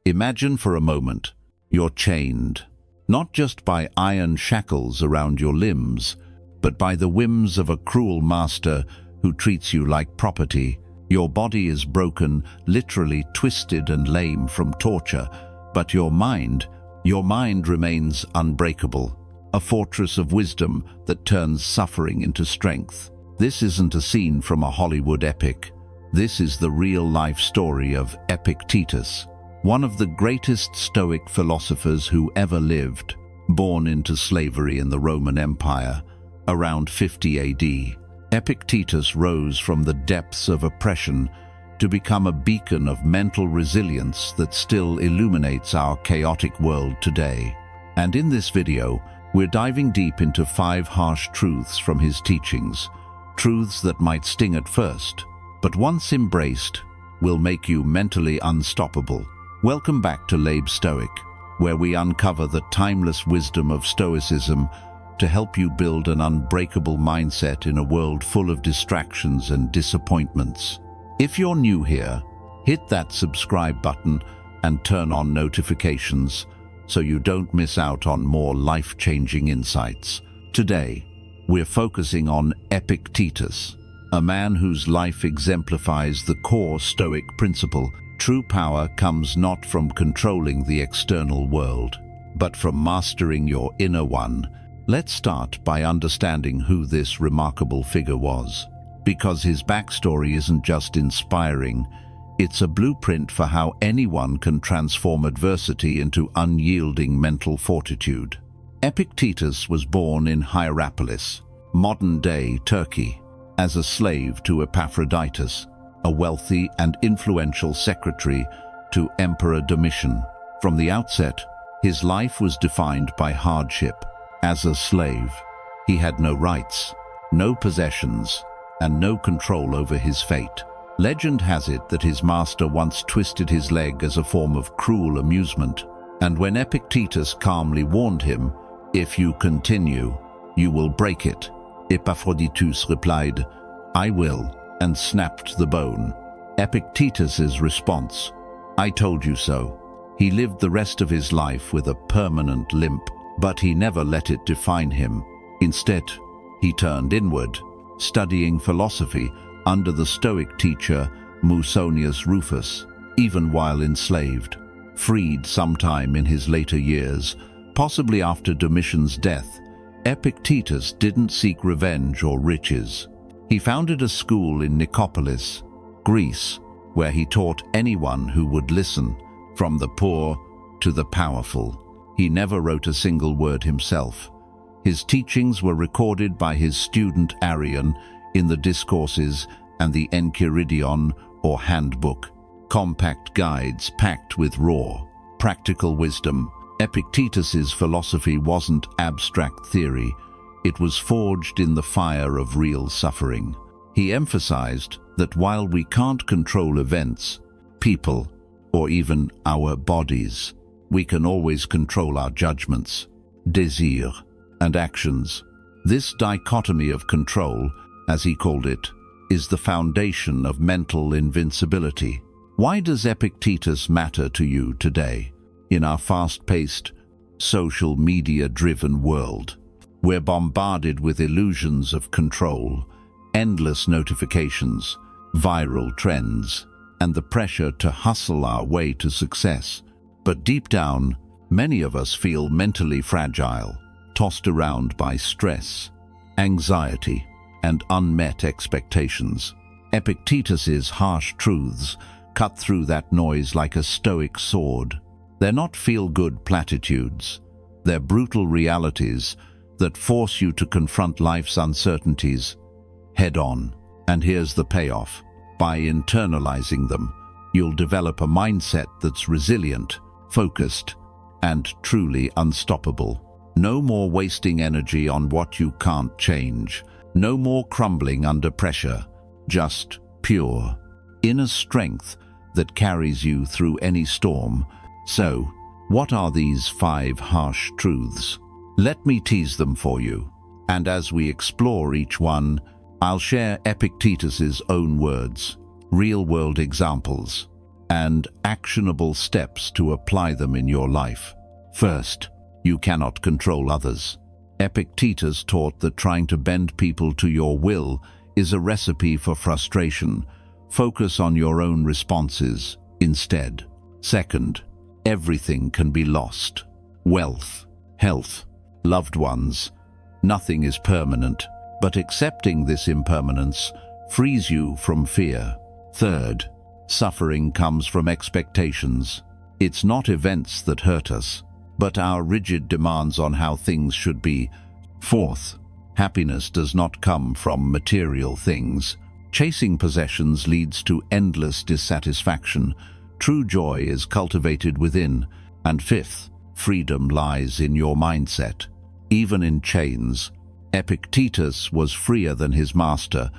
Imagine for a moment you're chained, not just by iron shackles around your limbs, but by the whims of a cruel master who treats you like property. Your body is broken, literally twisted and lame from torture, but your mind remains unbreakable, a fortress of wisdom that turns suffering into strength. This isn't a scene from a Hollywood epic. This is the real-life story of Epictetus, one of the greatest Stoic philosophers who ever lived, born into slavery in the Roman Empire around 50 AD. Epictetus rose from the depths of oppression to become a beacon of mental resilience that still illuminates our chaotic world today. And in this video, we're diving deep into 5 harsh truths from his teachings, truths that might sting at first, but once embraced, will make you mentally unstoppable. Welcome back to LABE Stoic, where we uncover the timeless wisdom of Stoicism to help you build an unbreakable mindset in a world full of distractions and disappointments. If you're new here, hit that subscribe button and turn on notifications so you don't miss out on more life-changing insights. Today, we're focusing on Epictetus, a man whose life exemplifies the core Stoic principle: true power comes not from controlling the external world, but from mastering your inner one. Let's start by understanding who this remarkable figure was, because his backstory isn't just inspiring, it's a blueprint for how anyone can transform adversity into unyielding mental fortitude. Epictetus was born in Hierapolis, modern-day Turkey, as a slave to Epaphroditus, a wealthy and influential secretary to Emperor Domitian. From the outset, his life was defined by hardship. As a slave, he had no rights, no possessions, and no control over his fate. Legend has it that his master once twisted his leg as a form of cruel amusement, and when Epictetus calmly warned him, "If you continue, you will break it," Epaphroditus replied, "I will," and snapped the bone. Epictetus's response: "I told you so." He lived the rest of his life with a permanent limp, but he never let it define him. Instead, he turned inward, studying philosophy under the Stoic teacher Musonius Rufus, even while enslaved. Freed sometime in his later years, possibly after Domitian's death, Epictetus didn't seek revenge or riches. He founded a school in Nicopolis, Greece, where he taught anyone who would listen, from the poor to the powerful. He never wrote a single word himself. His teachings were recorded by his student Arrian in the Discourses and the Enchiridion, or handbook, compact guides packed with raw, practical wisdom. Epictetus's philosophy wasn't abstract theory. It was forged in the fire of real suffering. He emphasized that while we can't control events, people, or even our bodies, we can always control our judgments, désir, and actions. This dichotomy of control, as he called it, is the foundation of mental invincibility. Why does Epictetus matter to you today? In our fast-paced, social media-driven world, we're bombarded with illusions of control, endless notifications, viral trends, and the pressure to hustle our way to success. But deep down, many of us feel mentally fragile, tossed around by stress, anxiety, and unmet expectations. Epictetus's harsh truths cut through that noise like a Stoic sword. They're not feel-good platitudes. They're brutal realities that force you to confront life's uncertainties head-on. And here's the payoff. By internalizing them, you'll develop a mindset that's resilient, focused, and truly unstoppable. No more wasting energy on what you can't change. No more crumbling under pressure. Just pure, inner strength that carries you through any storm. So, what are these 5 harsh truths? Let me tease them for you. And as we explore each one, I'll share Epictetus's own words, real-world examples, and actionable steps to apply them in your life. First, you cannot control others. Epictetus taught that trying to bend people to your will is a recipe for frustration. Focus on your own responses instead. Second, everything can be lost. Wealth, health, loved ones. Nothing is permanent, but accepting this impermanence frees you from fear. Third, suffering comes from expectations. It's not events that hurt us, but our rigid demands on how things should be. Fourth, happiness does not come from material things. Chasing possessions leads to endless dissatisfaction. True joy is cultivated within. And fifth, freedom lies in your mindset. Even in chains, Epictetus was freer than his master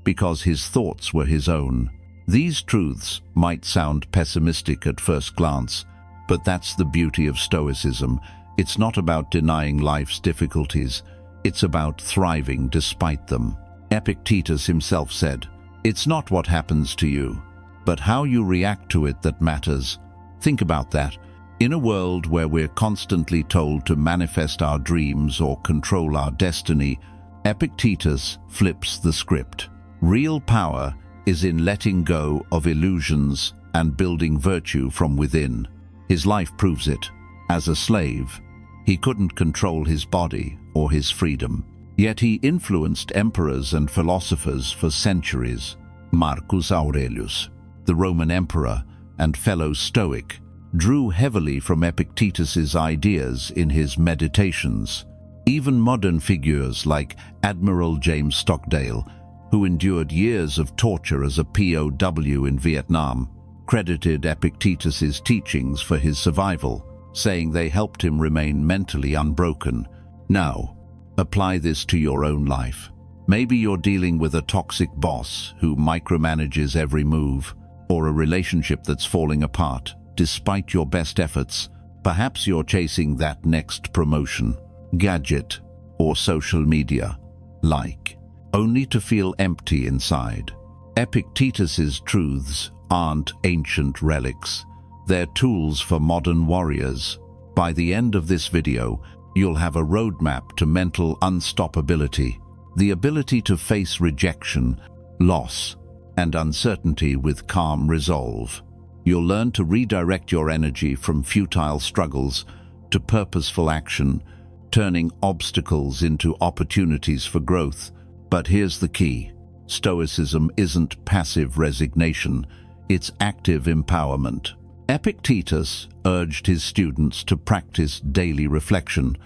because his thoughts were his own. These truths might sound pessimistic at first glance, but that's the beauty of Stoicism. It's not about denying life's difficulties. It's about thriving despite them. Epictetus himself said, "It's not what happens to you, but how you react to it that matters." Think about that. In a world where we're constantly told to manifest our dreams or control our destiny, Epictetus flips the script. Real power is in letting go of illusions and building virtue from within. His life proves it. As a slave, he couldn't control his body or his freedom. Yet he influenced emperors and philosophers for centuries. Marcus Aurelius, the Roman emperor and fellow Stoic, drew heavily from Epictetus's ideas in his Meditations. Even modern figures like Admiral James Stockdale, who endured years of torture as a POW in Vietnam, credited Epictetus's teachings for his survival, saying they helped him remain mentally unbroken. Now, apply this to your own life. Maybe you're dealing with a toxic boss who micromanages every move, or a relationship that's falling apart despite your best efforts. Perhaps you're chasing that next promotion, gadget, or social media like, only to feel empty inside. Epictetus's truths aren't ancient relics. They're tools for modern warriors. By the end of this video, you'll have a roadmap to mental unstoppability, the ability to face rejection, loss, and uncertainty with calm resolve. You'll learn to redirect your energy from futile struggles to purposeful action, turning obstacles into opportunities for growth. But here's the key. Stoicism isn't passive resignation, it's active empowerment. Epictetus urged his students to practice daily reflection,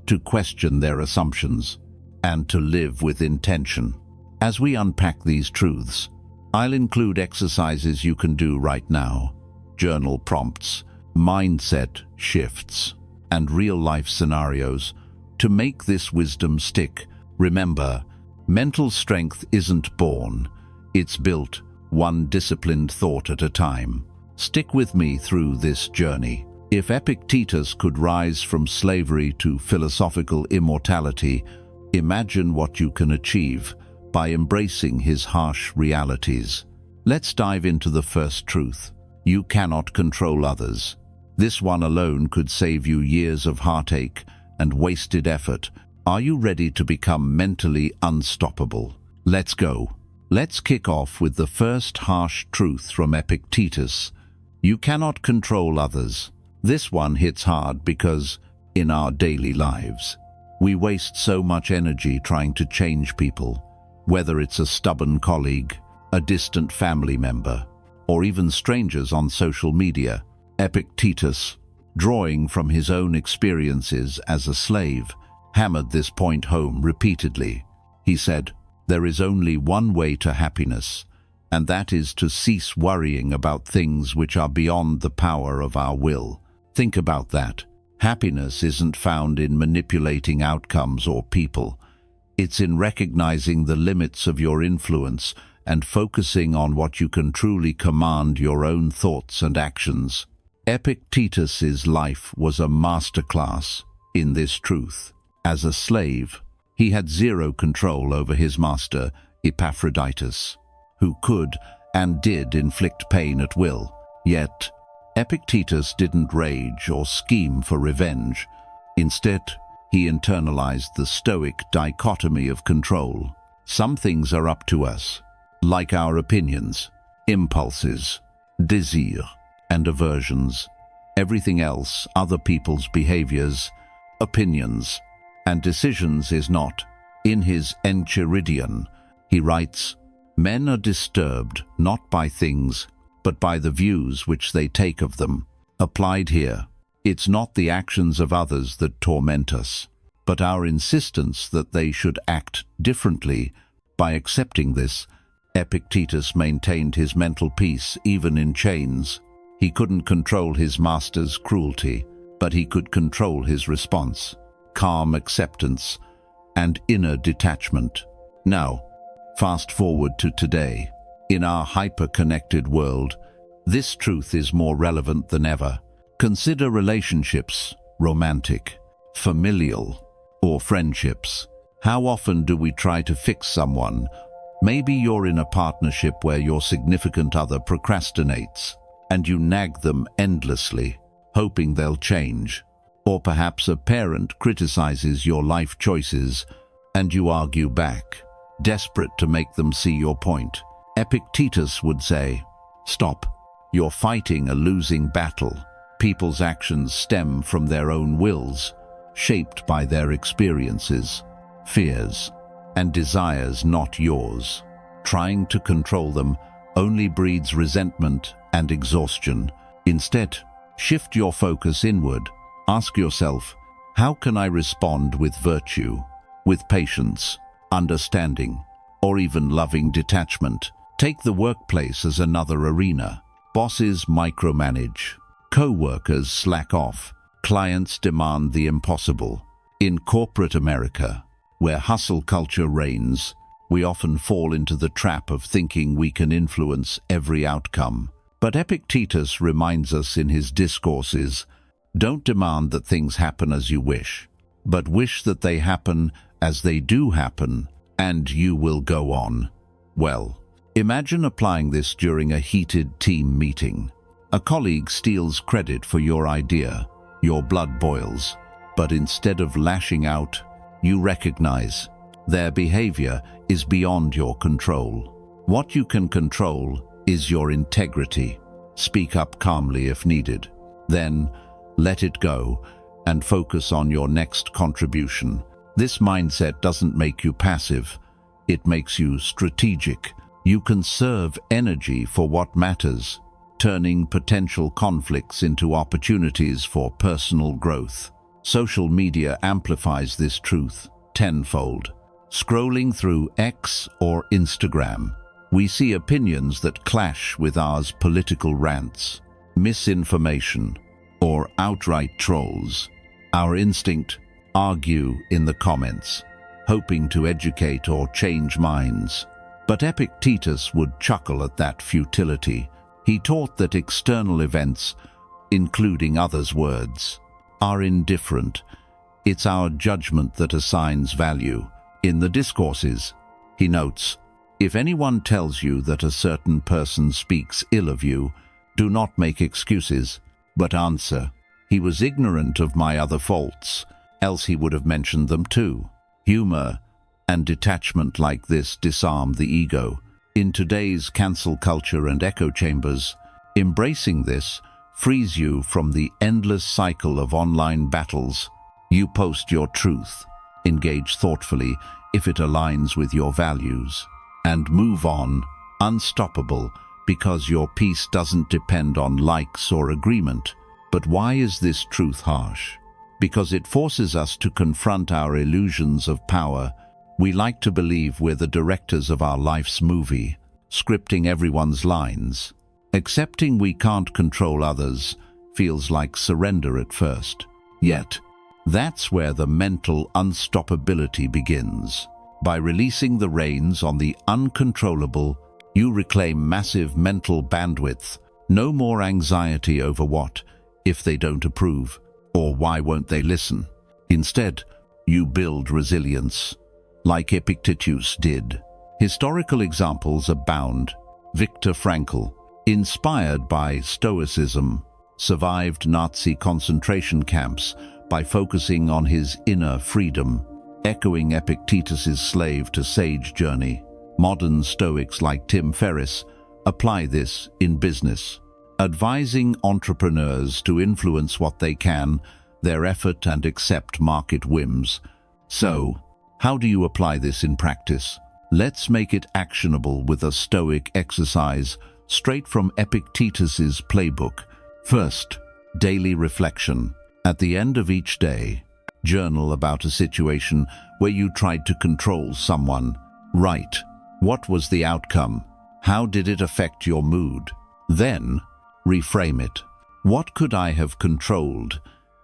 to question their assumptions, and to live with intention. As we unpack these truths, I'll include exercises you can do right now, journal prompts, mindset shifts, and real-life scenarios to make this wisdom stick. Remember, mental strength isn't born, it's built one disciplined thought at a time. Stick with me through this journey. If Epictetus could rise from slavery to philosophical immortality, imagine what you can achieve by embracing his harsh realities. Let's dive into the first truth. You cannot control others. This one alone could save you years of heartache and wasted effort. Are you ready to become mentally unstoppable? Let's go. Let's kick off with the first harsh truth from Epictetus. You cannot control others. This one hits hard because, in our daily lives, we waste so much energy trying to change people, whether it's a stubborn colleague, a distant family member, or even strangers on social media. Epictetus, drawing from his own experiences as a slave, hammered this point home repeatedly. He said, "There is only one way to happiness, and that is to cease worrying about things which are beyond the power of our will." Think about that. Happiness isn't found in manipulating outcomes or people. It's in recognizing the limits of your influence and focusing on what you can truly command: your own thoughts and actions. Epictetus's life was a masterclass in this truth. As a slave, he had zero control over his master, Epictetus, who could and did inflict pain at will. Yet, Epictetus didn't rage or scheme for revenge. Instead, he internalized the Stoic dichotomy of control. Some things are up to us, like our opinions, impulses, desire, and aversions. Everything else, other people's behaviors, opinions, and decisions is not. In his Enchiridion, he writes, "Men are disturbed not by things, but by the views which they take of them." Applied here, it's not the actions of others that torment us, but our insistence that they should act differently. By accepting this, Epictetus maintained his mental peace even in chains. He couldn't control his master's cruelty, but he could control his response, calm acceptance, and inner detachment. Now, fast forward to today. In our hyper-connected world, this truth is more relevant than ever. Consider relationships, romantic, familial, or friendships. How often do we try to fix someone? Maybe you're in a partnership where your significant other procrastinates, and you nag them endlessly, hoping they'll change. Or perhaps a parent criticizes your life choices, and you argue back, desperate to make them see your point. Epictetus would say, "Stop. You're fighting a losing battle. People's actions stem from their own wills, shaped by their experiences, fears, and desires not yours. Trying to control them only breeds resentment and exhaustion. Instead, shift your focus inward. Ask yourself, how can I respond with virtue, with patience, understanding, or even loving detachment? Take the workplace as another arena. Bosses micromanage, co-workers slack off, clients demand the impossible. In corporate America, where hustle culture reigns, we often fall into the trap of thinking we can influence every outcome. But Epictetus reminds us in his Discourses, don't demand that things happen as you wish, but wish that they happen as they do happen, and you will go on. Well, imagine applying this during a heated team meeting. A colleague steals credit for your idea, your blood boils, but instead of lashing out, you recognize their behavior is beyond your control. What you can control is your integrity. Speak up calmly if needed. Then, let it go and focus on your next contribution. This mindset doesn't make you passive. It makes you strategic. You conserve energy for what matters, turning potential conflicts into opportunities for personal growth. Social media amplifies this truth tenfold. Scrolling through X or Instagram, we see opinions that clash with ours, political rants, misinformation, or outright trolls. Our instinct, argue in the comments, hoping to educate or change minds. But Epictetus would chuckle at that futility. He taught that external events, including others' words, are indifferent. It's our judgment that assigns value. In the Discourses, he notes, if anyone tells you that a certain person speaks ill of you, do not make excuses, but answer, he was ignorant of my other faults, else he would have mentioned them too. Humor and detachment like this disarm the ego. In today's cancel culture and echo chambers, embracing this frees you from the endless cycle of online battles. You post your truth, engage thoughtfully if it aligns with your values, and move on, unstoppable, because your peace doesn't depend on likes or agreement. But why is this truth harsh? Because it forces us to confront our illusions of power. We like to believe we're the directors of our life's movie, scripting everyone's lines. Accepting we can't control others feels like surrender at first. Yet, that's where the mental unstoppability begins. By releasing the reins on the uncontrollable, you reclaim massive mental bandwidth. No more anxiety over what, if they don't approve, or why won't they listen. Instead, you build resilience, like Epictetus did. Historical examples abound. Viktor Frankl, Inspired by Stoicism, survived Nazi concentration camps by focusing on his inner freedom, echoing Epictetus's slave-to-sage journey. Modern Stoics like Tim Ferriss apply this in business, advising entrepreneurs to influence what they can, their effort, and accept market whims. So, how do you apply this in practice? Let's make it actionable with a Stoic exercise straight from Epictetus's playbook. First, daily reflection. At the end of each day, journal about a situation where you tried to control someone. Write, what was the outcome? How did it affect your mood? Then, reframe it. What could I have controlled?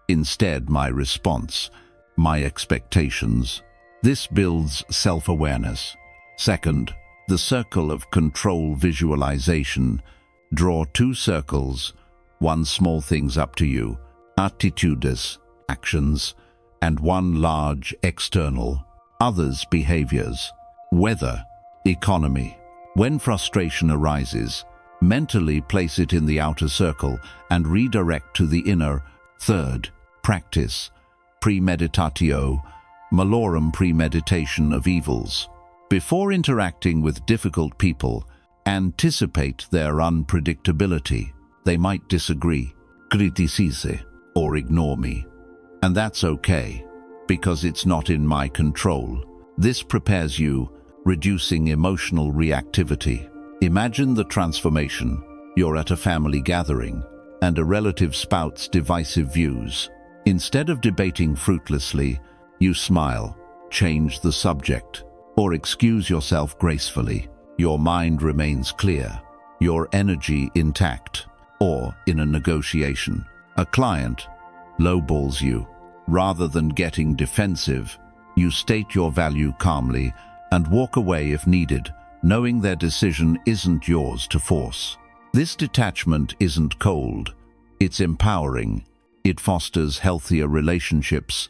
Instead, my response, my expectations. This builds self-awareness. Second, the circle of control visualization. Draw 2 circles, one small thing's up to you, attitudes, actions, and one large external, others, behaviors. Weather, economy. When frustration arises, mentally place it in the outer circle and redirect to the inner. Third, practice, premeditatio, malorum, premeditation of evils. Before interacting with difficult people, anticipate their unpredictability. They might disagree, criticize, or ignore me. And that's okay, because it's not in my control. This prepares you, reducing emotional reactivity. Imagine the transformation. You're at a family gathering, and a relative spouts divisive views. Instead of debating fruitlessly, you smile, change the subject, or excuse yourself gracefully. Your mind remains clear, your energy intact. Or, in a negotiation, a client lowballs you. Rather than getting defensive, you state your value calmly and walk away if needed, knowing their decision isn't yours to force. This detachment isn't cold, it's empowering. It fosters healthier relationships,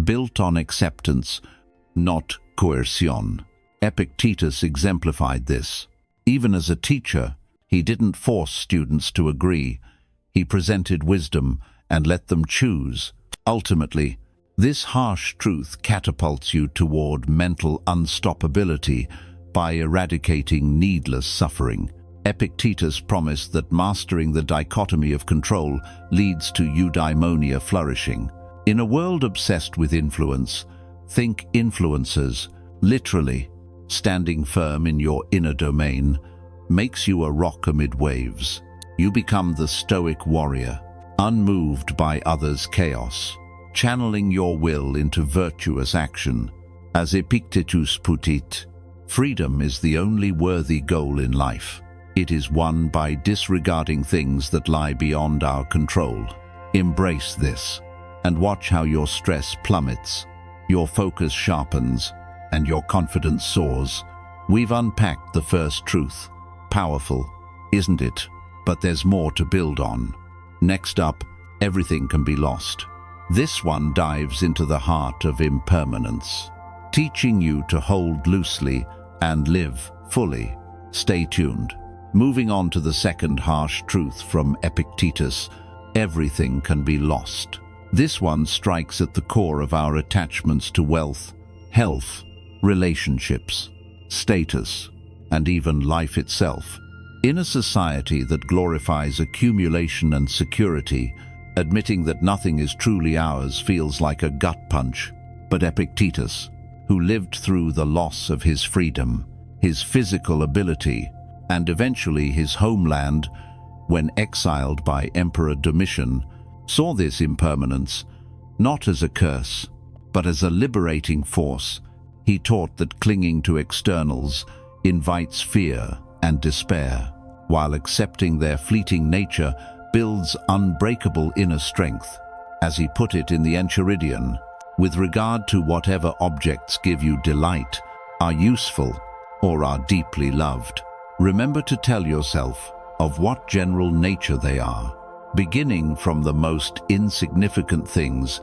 built on acceptance, not coercion. Epictetus exemplified this. Even as a teacher, he didn't force students to agree. He presented wisdom and let them choose. Ultimately, this harsh truth catapults you toward mental unstoppability by eradicating needless suffering. Epictetus promised that mastering the dichotomy of control leads to eudaimonia flourishing. In a world obsessed with influence, think influencers. Literally, standing firm in your inner domain makes you a rock amid waves. You become the Stoic warrior, unmoved by others' chaos, channeling your will into virtuous action. As Epictetus put it, freedom is the only worthy goal in life. It is won by disregarding things that lie beyond our control. Embrace this, and watch how your stress plummets, your focus sharpens, and your confidence soars. We've unpacked the first truth. Powerful, isn't it? But there's more to build on. Next up, everything can be lost. This one dives into the heart of impermanence, teaching you to hold loosely and live fully. Stay tuned. Moving on to the second harsh truth from Epictetus, everything can be lost. This one strikes at the core of our attachments to wealth, health, relationships, status, and even life itself. In a society that glorifies accumulation and security, admitting that nothing is truly ours feels like a gut punch. But Epictetus, who lived through the loss of his freedom, his physical ability, and eventually his homeland when exiled by Emperor Domitian, saw this impermanence not as a curse, but as a liberating force. He taught that clinging to externals invites fear and despair, while accepting their fleeting nature builds unbreakable inner strength. As he put it in the Enchiridion, with regard to whatever objects give you delight, are useful, or are deeply loved, remember to tell yourself of what general nature they are, beginning from the most insignificant things.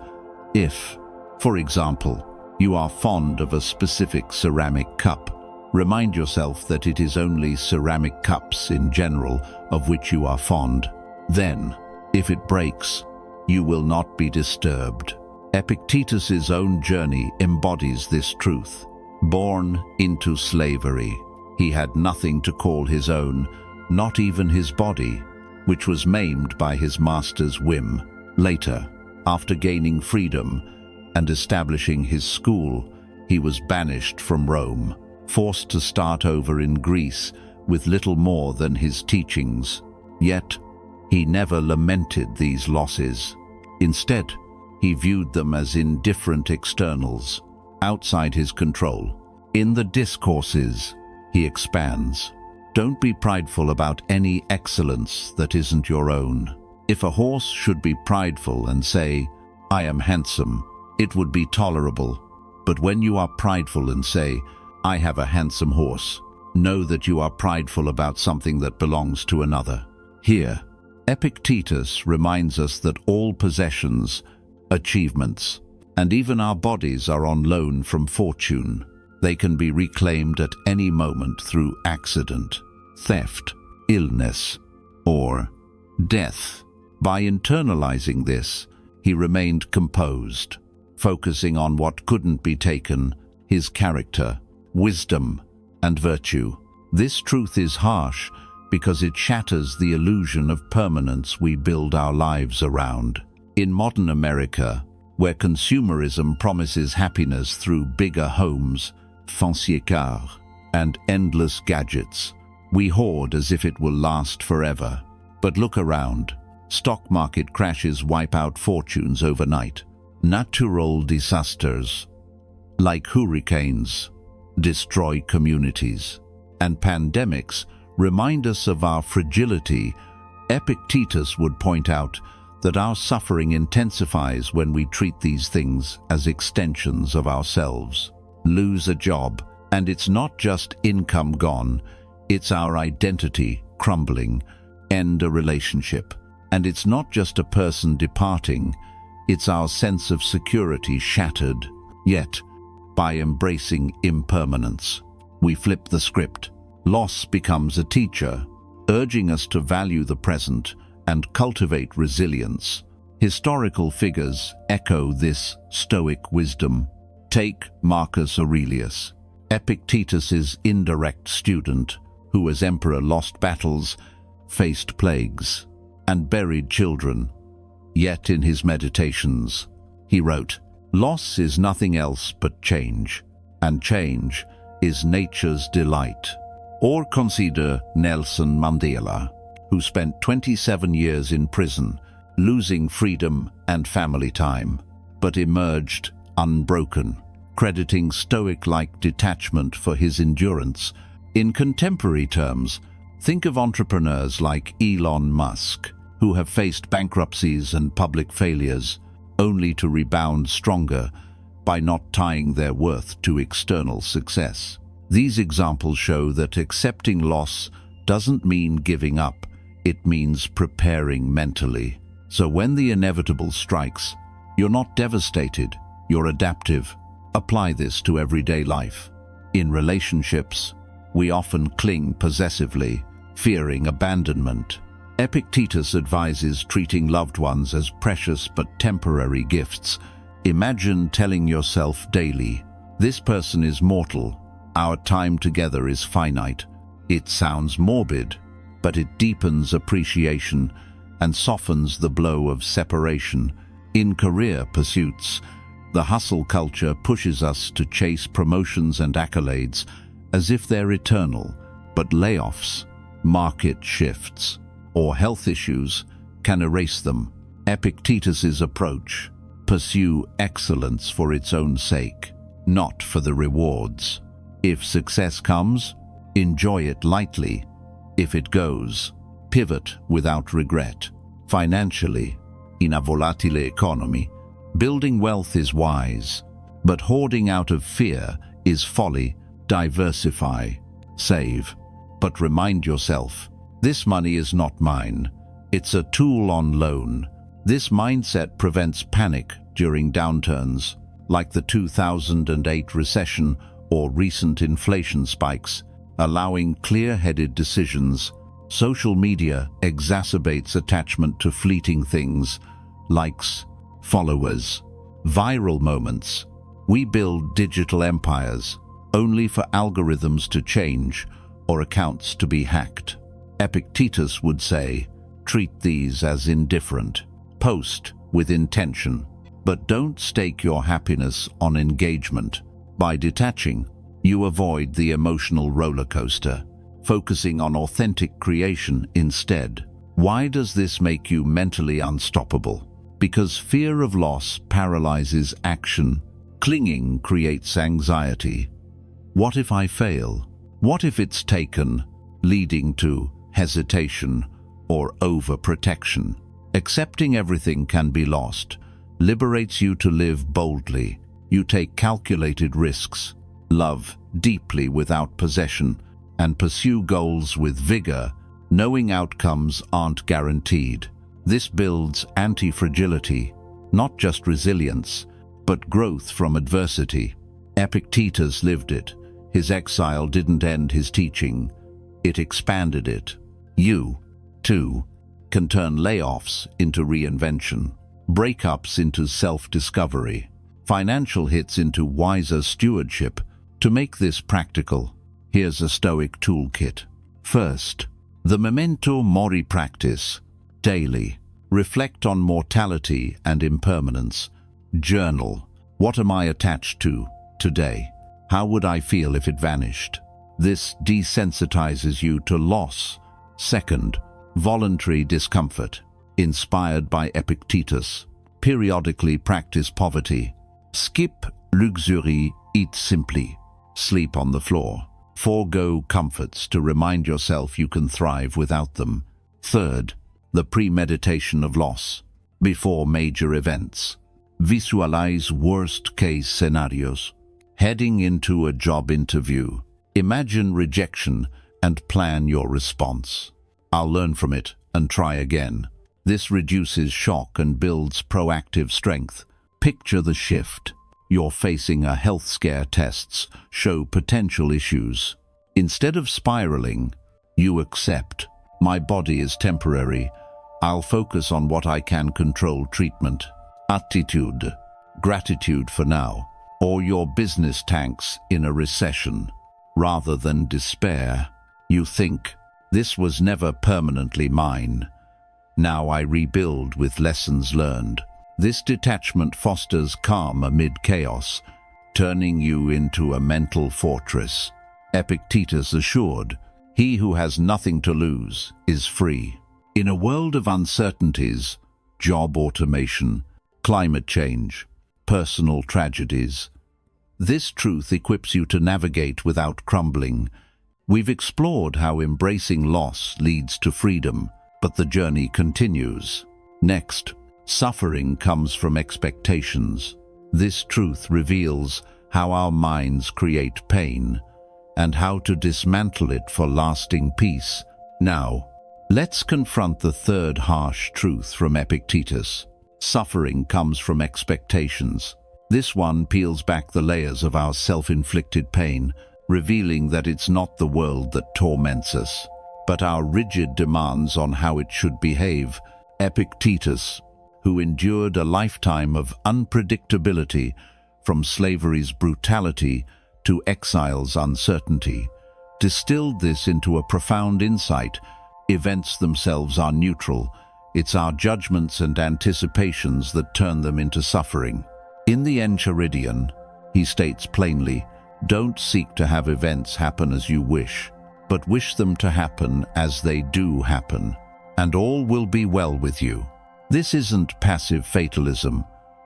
If, for example, you are fond of a specific ceramic cup, Remind yourself that it is only ceramic cups in general of which you are fond. Then, if it breaks, you will not be disturbed. Epictetus's own journey embodies this truth. Born into slavery, he had nothing to call his own, not even his body, which was maimed by his master's whim. Later, after gaining freedom and establishing his school, he was banished from Rome, forced to start over in Greece with little more than his teachings. Yet, he never lamented these losses. Instead, he viewed them as indifferent externals, outside his control. In the Discourses, he expands, "Don't be prideful about any excellence that isn't your own." If a horse should be prideful and say, "I am handsome," it would be tolerable. But when you are prideful and say, "I have a handsome horse," know that you are prideful about something that belongs to another. Here, Epictetus reminds us that all possessions, achievements, and even our bodies are on loan from fortune. They can be reclaimed at any moment through accident, theft, illness, or death. By internalizing this, he remained composed, focusing on what couldn't be taken: his character, wisdom, and virtue. This truth is harsh because it shatters the illusion of permanence we build our lives around. In modern America, where consumerism promises happiness through bigger homes, fancier cars, and endless gadgets, we hoard as if it will last forever. But look around. Stock market crashes wipe out fortunes overnight. Natural disasters, like hurricanes, destroy communities. And pandemics remind us of our fragility. Epictetus would point out that our suffering intensifies when we treat these things as extensions of ourselves. Lose a job, and it's not just income gone, it's our identity crumbling. End a relationship, and it's not just a person departing, it's our sense of security shattered. Yet, by embracing impermanence, we flip the script. Loss becomes a teacher, urging us to value the present and cultivate resilience. Historical figures echo this Stoic wisdom. Take Marcus Aurelius, Epictetus's indirect student, who as emperor lost battles, faced plagues, and buried children. Yet in his meditations, he wrote, "Loss is nothing else but change, and change is nature's delight." Or consider Nelson Mandela, who spent 27 years in prison, losing freedom and family time, but emerged unbroken, crediting Stoic-like detachment for his endurance. In contemporary terms, think of entrepreneurs like Elon Musk, who have faced bankruptcies and public failures, only to rebound stronger by not tying their worth to external success. These examples show that accepting loss doesn't mean giving up, it means preparing mentally. So when the inevitable strikes, you're not devastated, you're adaptive. Apply this to everyday life. In relationships, we often cling possessively, fearing abandonment. Epictetus advises treating loved ones as precious but temporary gifts. Imagine telling yourself daily, "This person is mortal, our time together is finite." It sounds morbid, but it deepens appreciation and softens the blow of separation. In career pursuits, the hustle culture pushes us to chase promotions and accolades as if they're eternal, but layoffs, market shifts, or health issues can erase them. Epictetus's approach: pursue excellence for its own sake, not for the rewards. If success comes, enjoy it lightly. If it goes, pivot without regret. Financially, in a volatile economy, building wealth is wise, but hoarding out of fear is folly. Diversify, save, but remind yourself, this money is not mine. It's a tool on loan. This mindset prevents panic during downturns, like the 2008 recession or recent inflation spikes, allowing clear-headed decisions. Social media exacerbates attachment to fleeting things, likes, followers, viral moments. We build digital empires, only for algorithms to change or accounts to be hacked. Epictetus would say, treat these as indifferent. Post with intention, but don't stake your happiness on engagement. By detaching, you avoid the emotional roller coaster, focusing on authentic creation instead. Why does this make you mentally unstoppable? Because fear of loss paralyzes action. Clinging creates anxiety. What if I fail? What if it's taken? Leading to hesitation or overprotection. Accepting everything can be lost liberates you to live boldly. You take calculated risks, love deeply without possession, and pursue goals with vigor, knowing outcomes aren't guaranteed. This builds anti-fragility, not just resilience, but growth from adversity. Epictetus lived it. His exile didn't end his teaching, it expanded it. You, too, can turn layoffs into reinvention, breakups into self-discovery, financial hits into wiser stewardship. To make this practical, here's a Stoic toolkit. First, the memento mori practice. Daily, reflect on mortality and impermanence. Journal. What am I attached to today? How would I feel if it vanished? This desensitizes you to loss. Second, voluntary discomfort. Inspired by Epictetus. Periodically practice poverty. Skip luxury, eat simply. Sleep on the floor. Forego comforts to remind yourself you can thrive without them. Third, the premeditation of loss. Before major events, visualize worst-case scenarios. Heading into a job interview, imagine rejection and plan your response. I'll learn from it and try again. This reduces shock and builds proactive strength. Picture the shift. You're facing a health scare. Tests show potential issues. Instead of spiraling, you accept. My body is temporary. I'll focus on what I can control. Treatment. Attitude. Gratitude for now. Or your business tanks in a recession. Rather than despair, you think, this was never permanently mine. Now I rebuild with lessons learned. This detachment fosters calm amid chaos, turning you into a mental fortress. Epictetus assured, he who has nothing to lose is free. In a world of uncertainties, job automation, climate change, personal tragedies, this truth equips you to navigate without crumbling. We've explored how embracing loss leads to freedom, but the journey continues. Next, suffering comes from expectations. This truth reveals how our minds create pain and how to dismantle it for lasting peace. Now, let's confront the third harsh truth from Epictetus. Suffering comes from expectations. This one peels back the layers of our self-inflicted pain, revealing that it's not the world that torments us, but our rigid demands on how it should behave. Epictetus, who endured a lifetime of unpredictability, from slavery's brutality to exile's uncertainty, distilled this into a profound insight. Events themselves are neutral. It's our judgments and anticipations that turn them into suffering. In the Enchiridion, he states plainly, don't seek to have events happen as you wish, but wish them to happen as they do happen, and all will be well with you. This isn't passive fatalism.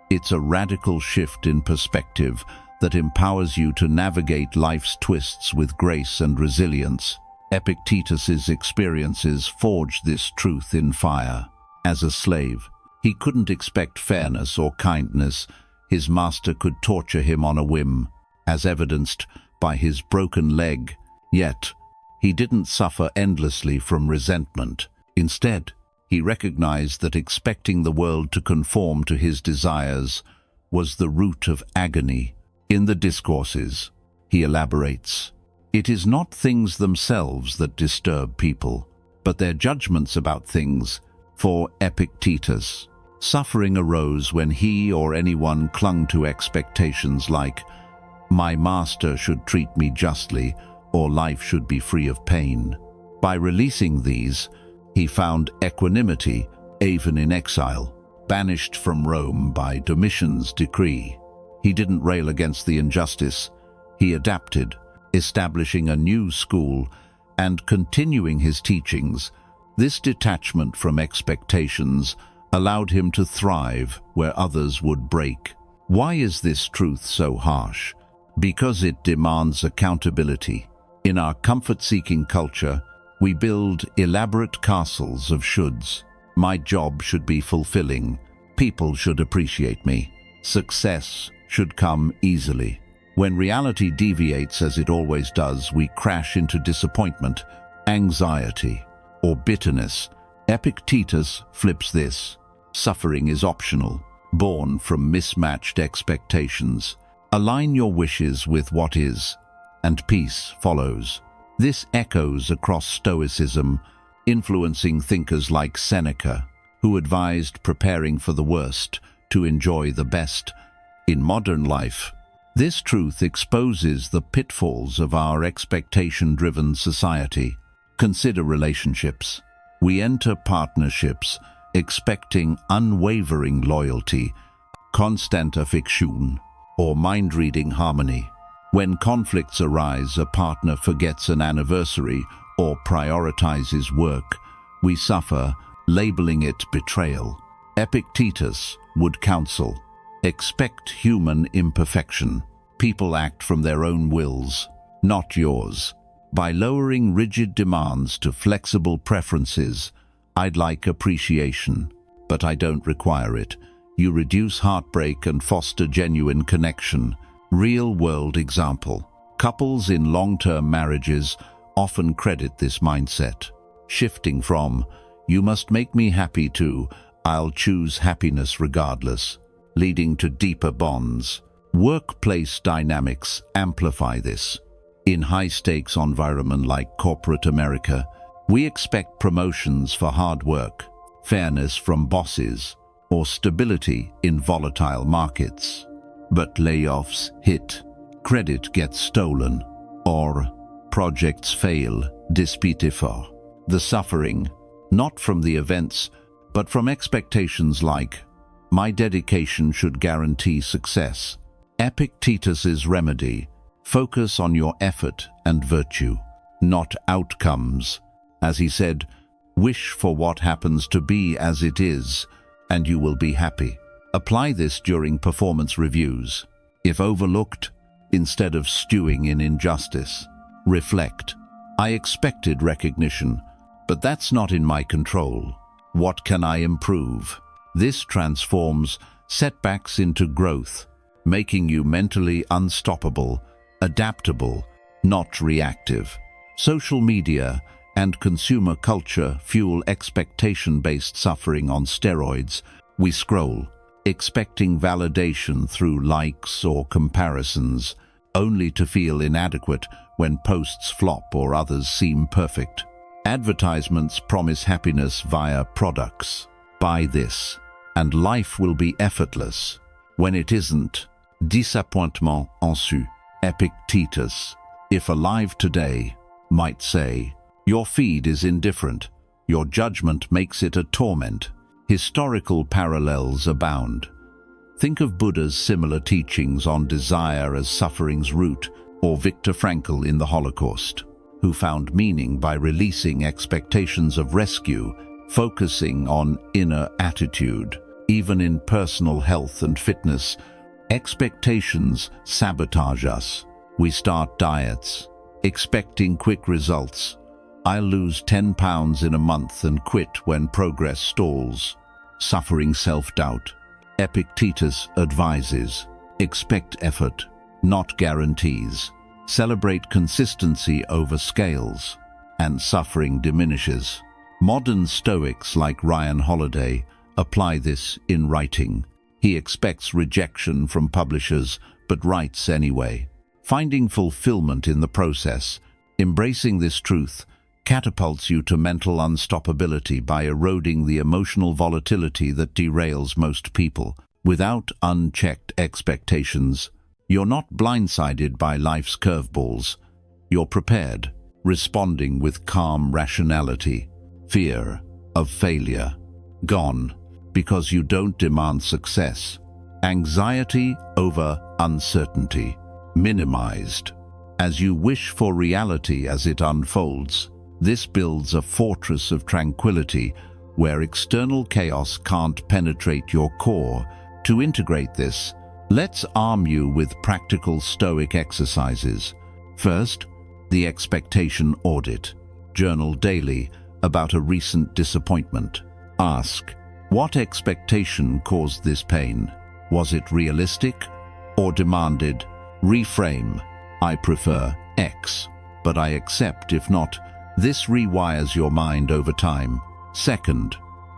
It's a radical shift in perspective that empowers you to navigate life's twists with grace and resilience. Epictetus's experiences forged this truth in fire. As a slave, he couldn't expect fairness or kindness. His master could torture him on a whim, as evidenced by his broken leg. Yet, he didn't suffer endlessly from resentment. Instead, he recognized that expecting the world to conform to his desires was the root of agony. In the Discourses, he elaborates. It is not things themselves that disturb people, but their judgments about things. For Epictetus, suffering arose when he or anyone clung to expectations like, "My master should treat me justly," or "life should be free of pain." By releasing these, he found equanimity, even in exile. Banished from Rome by Domitian's decree, he didn't rail against the injustice. He adapted, establishing a new school and continuing his teachings. This detachment from expectations allowed him to thrive where others would break. Why is this truth so harsh? Because it demands accountability. In our comfort-seeking culture, we build elaborate castles of shoulds. My job should be fulfilling. People should appreciate me. Success should come easily. When reality deviates, as it always does, we crash into disappointment, anxiety, or bitterness. Epictetus flips this. Suffering is optional, born from mismatched expectations. Align your wishes with what is, and peace follows. This echoes across Stoicism, influencing thinkers like Seneca, who advised preparing for the worst to enjoy the best. In modern life, this truth exposes the pitfalls of our expectation-driven society. Consider relationships. We enter partnerships expecting unwavering loyalty, constant affection, or mind-reading harmony. When conflicts arise, a partner forgets an anniversary or prioritizes work. We suffer, labeling it betrayal. Epictetus would counsel, expect human imperfection. People act from their own wills, not yours. By lowering rigid demands to flexible preferences, I'd like appreciation, but I don't require it. You reduce heartbreak and foster genuine connection. Real-world example. Couples in long-term marriages often credit this mindset, shifting from, "You must make me happy," to, "I'll choose happiness regardless," leading to deeper bonds. Workplace dynamics amplify this. In high-stakes environment like corporate America, we expect promotions for hard work, fairness from bosses, or stability in volatile markets. But layoffs hit, credit gets stolen, or projects fail, despite the suffering, not from the events, but from expectations like, "My dedication should guarantee success." Epictetus's remedy: focus on your effort and virtue, not outcomes. As he said, "Wish for what happens to be as it is, and you will be happy." Apply this during performance reviews. If overlooked, instead of stewing in injustice, reflect. I expected recognition, but that's not in my control. What can I improve? This transforms setbacks into growth, making you mentally unstoppable, adaptable, not reactive. Social media and consumer culture fuel expectation-based suffering on steroids. We scroll, expecting validation through likes or comparisons, only to feel inadequate when posts flop or others seem perfect. Advertisements promise happiness via products. Buy this, and life will be effortless. When it isn't, disappointement ensue. Epictetus, if alive today, might say, "Your feed is indifferent. Your judgment makes it a torment." Historical parallels abound. Think of Buddha's similar teachings on desire as suffering's root, or Viktor Frankl in the Holocaust, who found meaning by releasing expectations of rescue, focusing on inner attitude. Even in personal health and fitness, expectations sabotage us. We start diets, expecting quick results. I'll lose 10 pounds in a month and quit when progress stalls. Suffering self-doubt. Epictetus advises, expect effort, not guarantees. Celebrate consistency over scales, and suffering diminishes. Modern Stoics like Ryan Holiday apply this in writing. He expects rejection from publishers, but writes anyway. finding fulfillment in the process. Embracing this truth catapults you to mental unstoppability by eroding the emotional volatility that derails most people. Without unchecked expectations, you're not blindsided by life's curveballs. You're prepared, responding with calm rationality. Fear of failure gone, because you don't demand success. Anxiety over uncertainty minimized. As you wish for reality as it unfolds, this builds a fortress of tranquility where external chaos can't penetrate your core. To integrate this, let's arm you with practical Stoic exercises. First, the expectation audit. Journal daily about a recent disappointment. Ask, what expectation caused this pain? Was it realistic or demanded? Reframe, I prefer X, but I accept if not. This rewires your mind over time. Second,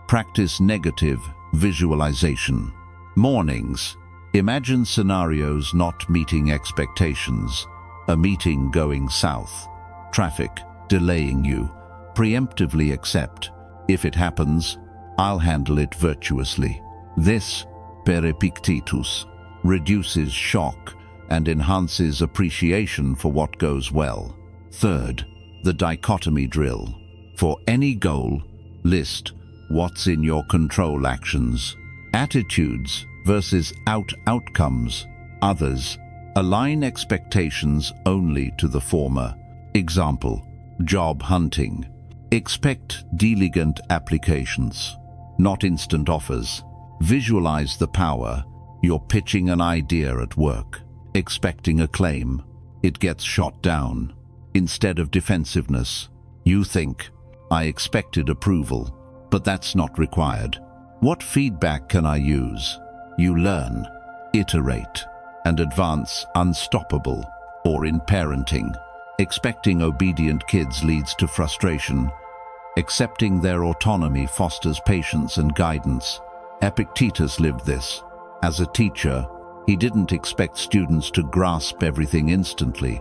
practice negative visualization. Mornings, imagine scenarios not meeting expectations. A meeting going south, traffic delaying you. Preemptively accept, if it happens, I'll handle it virtuously. This, per Epictetus, reduces shock and enhances appreciation for what goes well. Third, the dichotomy drill. For any goal, list what's in your control actions. Attitudes versus outcomes. Others, align expectations only to the former. Example, job hunting. Expect diligent applications, not instant offers. Visualize the power. You're pitching an idea at work, expecting acclaim. It gets shot down. Instead of defensiveness, you think, I expected approval, but that's not required. What feedback can I use? You learn, iterate, and advance. Unstoppable. Or in parenting, expecting obedient kids leads to frustration. Accepting their autonomy fosters patience and guidance. Epictetus lived this. As a teacher, he didn't expect students to grasp everything instantly.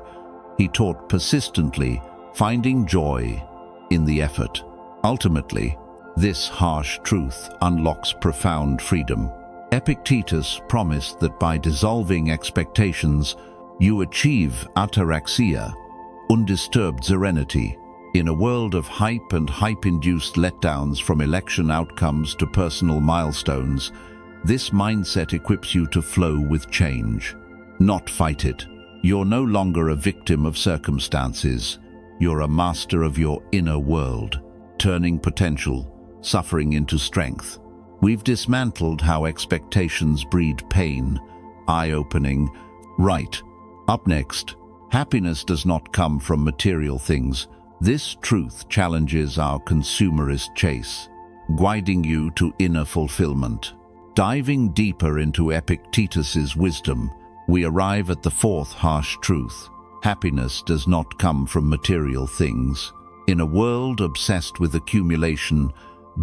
He taught persistently, finding joy in the effort. Ultimately, this harsh truth unlocks profound freedom. Epictetus promised that by dissolving expectations, you achieve ataraxia, undisturbed serenity. In a world of hype and hype-induced letdowns from election outcomes to personal milestones, this mindset equips you to flow with change, not fight it. You're no longer a victim of circumstances. You're a master of your inner world, turning potential, suffering into strength. We've dismantled how expectations breed pain, eye-opening. Right. Up next, happiness does not come from material things. This truth challenges our consumerist chase, guiding you to inner fulfillment. Diving deeper into Epictetus's wisdom, we arrive at the fourth harsh truth. Happiness does not come from material things. In a world obsessed with accumulation,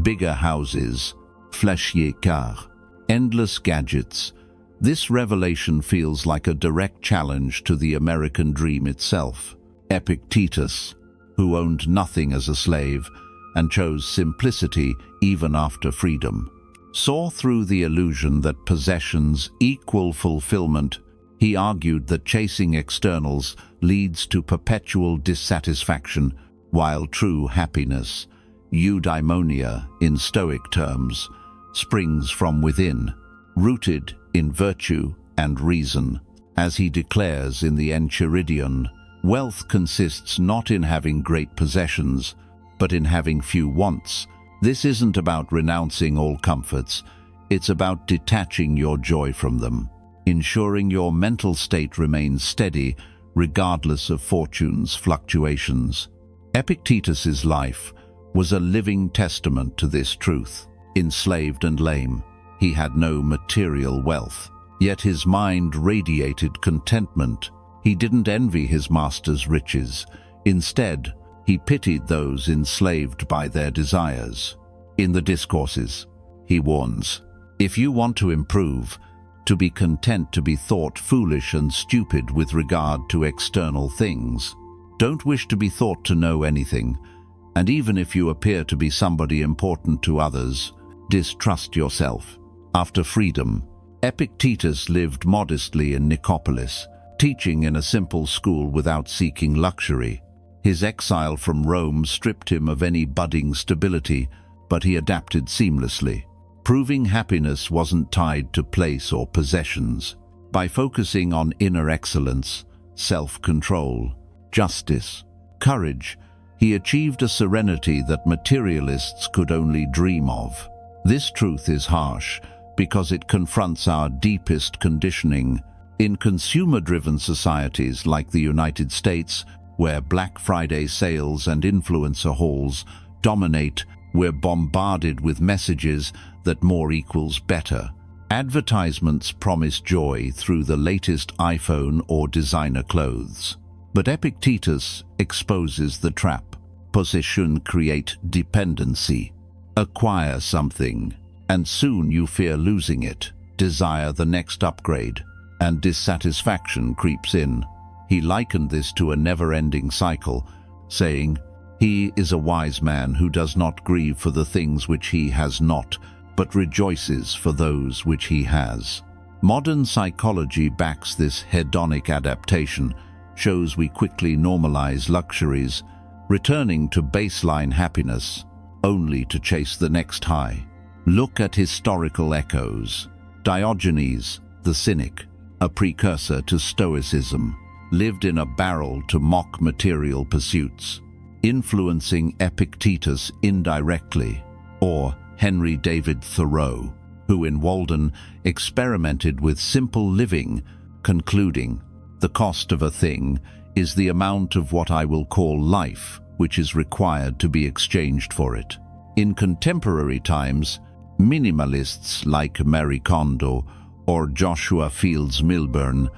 bigger houses, flashy cars, endless gadgets, this revelation feels like a direct challenge to the American dream itself. Epictetus, who owned nothing as a slave and chose simplicity even after freedom, saw through the illusion that possessions equal fulfillment. He argued that chasing externals leads to perpetual dissatisfaction, while true happiness, eudaimonia in Stoic terms, springs from within, rooted in virtue and reason. As he declares in the Enchiridion, wealth consists not in having great possessions, but in having few wants. This isn't about renouncing all comforts, it's about detaching your joy from them, ensuring your mental state remains steady regardless of fortune's fluctuations. Epictetus's life was a living testament to this truth. Enslaved and lame, he had no material wealth, yet his mind radiated contentment. He didn't envy his master's riches. Instead, he pitied those enslaved by their desires. In the Discourses, he warns, if you want to improve, to be content to be thought foolish and stupid with regard to external things. Don't wish to be thought to know anything, and even if you appear to be somebody important to others, distrust yourself. After freedom, Epictetus lived modestly in Nicopolis, teaching in a simple school without seeking luxury. His exile from Rome stripped him of any budding stability, but he adapted seamlessly. Proving happiness wasn't tied to place or possessions. By focusing on inner excellence, self-control, justice, courage, he achieved a serenity that materialists could only dream of. This truth is harsh because it confronts our deepest conditioning. In consumer-driven societies like the United States, where Black Friday sales and influencer hauls dominate, we're bombarded with messages that more equals better. Advertisements promise joy through the latest iPhone or designer clothes. But Epictetus exposes the trap. Possession creates dependency. Acquire something, and soon you fear losing it. Desire the next upgrade, and dissatisfaction creeps in. He likened this to a never-ending cycle, saying, "He is a wise man who does not grieve for the things which he has not, but rejoices for those which he has." Modern psychology backs this hedonic adaptation, shows we quickly normalize luxuries, returning to baseline happiness, only to chase the next high. Look at historical echoes. Diogenes, the cynic, a precursor to Stoicism, lived in a barrel to mock material pursuits, influencing Epictetus indirectly. Or Henry David Thoreau, who in Walden experimented with simple living, concluding, "The cost of a thing is the amount of what I will call life, which is required to be exchanged for it." In contemporary times, minimalists like Marie Kondo or Joshua Fields Milburn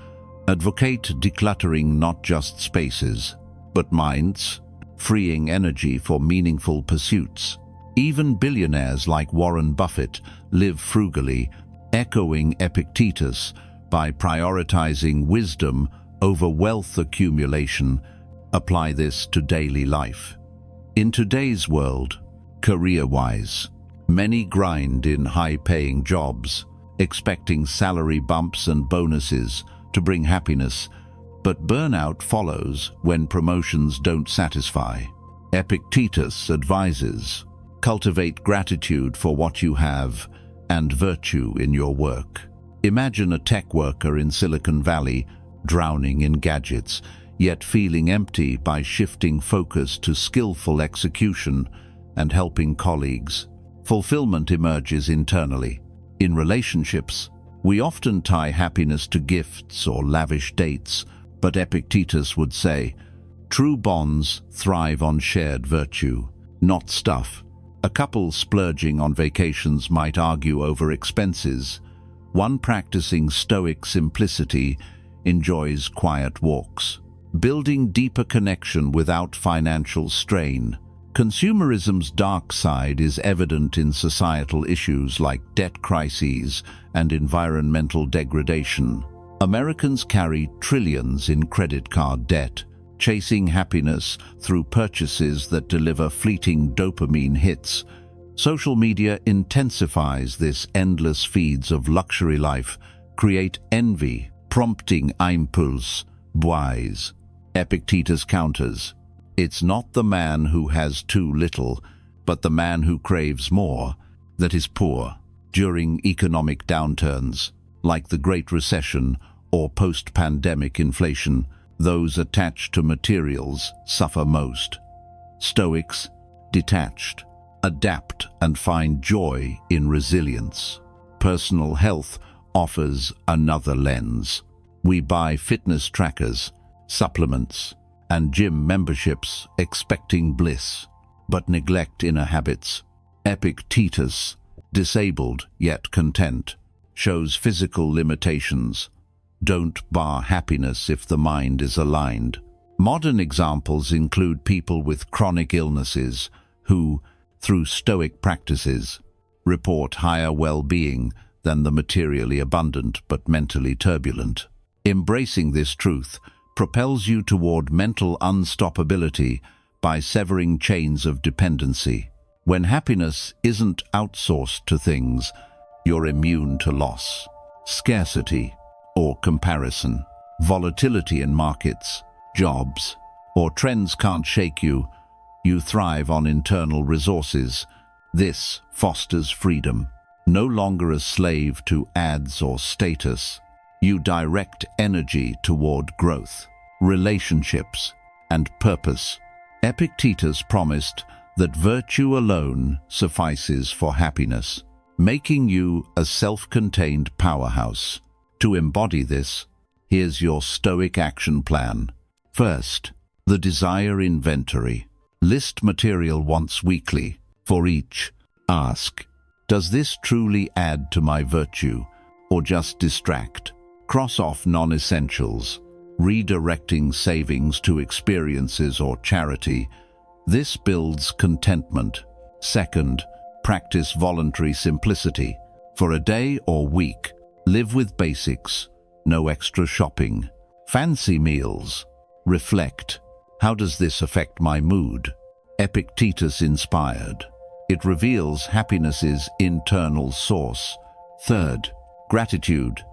advocate decluttering not just spaces, but minds, freeing energy for meaningful pursuits. Even billionaires like Warren Buffett live frugally, echoing Epictetus by prioritizing wisdom over wealth accumulation. Apply this to daily life. In today's world, career-wise, many grind in high-paying jobs, expecting salary bumps and bonuses to bring happiness, but burnout follows when promotions don't satisfy. Epictetus advises, cultivate gratitude for what you have and virtue in your work. Imagine a tech worker in Silicon Valley drowning in gadgets, yet feeling empty by shifting focus to skillful execution and helping colleagues. Fulfillment emerges internally. In relationships, we often tie happiness to gifts or lavish dates, but Epictetus would say, true bonds thrive on shared virtue, not stuff. A couple splurging on vacations might argue over expenses. One practicing Stoic simplicity enjoys quiet walks, building deeper connection without financial strain. Consumerism's dark side is evident in societal issues like debt crises and environmental degradation. Americans carry trillions in credit card debt, chasing happiness through purchases that deliver fleeting dopamine hits. Social media intensifies this endless feeds of luxury life, create envy, prompting Impuls, buys. Epictetus counters, it's not the man who has too little, but the man who craves more, that is poor. During economic downturns, like the Great Recession or post-pandemic inflation, those attached to materials suffer most. Stoics, detached, adapt and find joy in resilience. Personal health offers another lens. We buy fitness trackers, supplements, and gym memberships expecting bliss, but neglect inner habits. Epictetus, disabled yet content, shows physical limitations. Don't bar happiness if the mind is aligned. Modern examples include people with chronic illnesses who, through Stoic practices, report higher well-being than the materially abundant but mentally turbulent. Embracing this truth propels you toward mental unstoppability by severing chains of dependency. When happiness isn't outsourced to things, you're immune to loss, scarcity, or comparison. Volatility in markets, jobs, or trends can't shake you. You thrive on internal resources. This fosters freedom. No longer a slave to ads or status, you direct energy toward growth, relationships, and purpose. Epictetus promised that virtue alone suffices for happiness, making you a self-contained powerhouse. To embody this, here's your Stoic action plan. First, the desire inventory. List material wants weekly. For each, ask, does this truly add to my virtue or just distract? Cross off non-essentials, redirecting savings to experiences or charity. This builds contentment. Second, practice voluntary simplicity. For a day or week, live with basics, no extra shopping. Fancy meals. Reflect. How does this affect my mood? Epictetus inspired. It reveals happiness's internal source. Third, gratitude.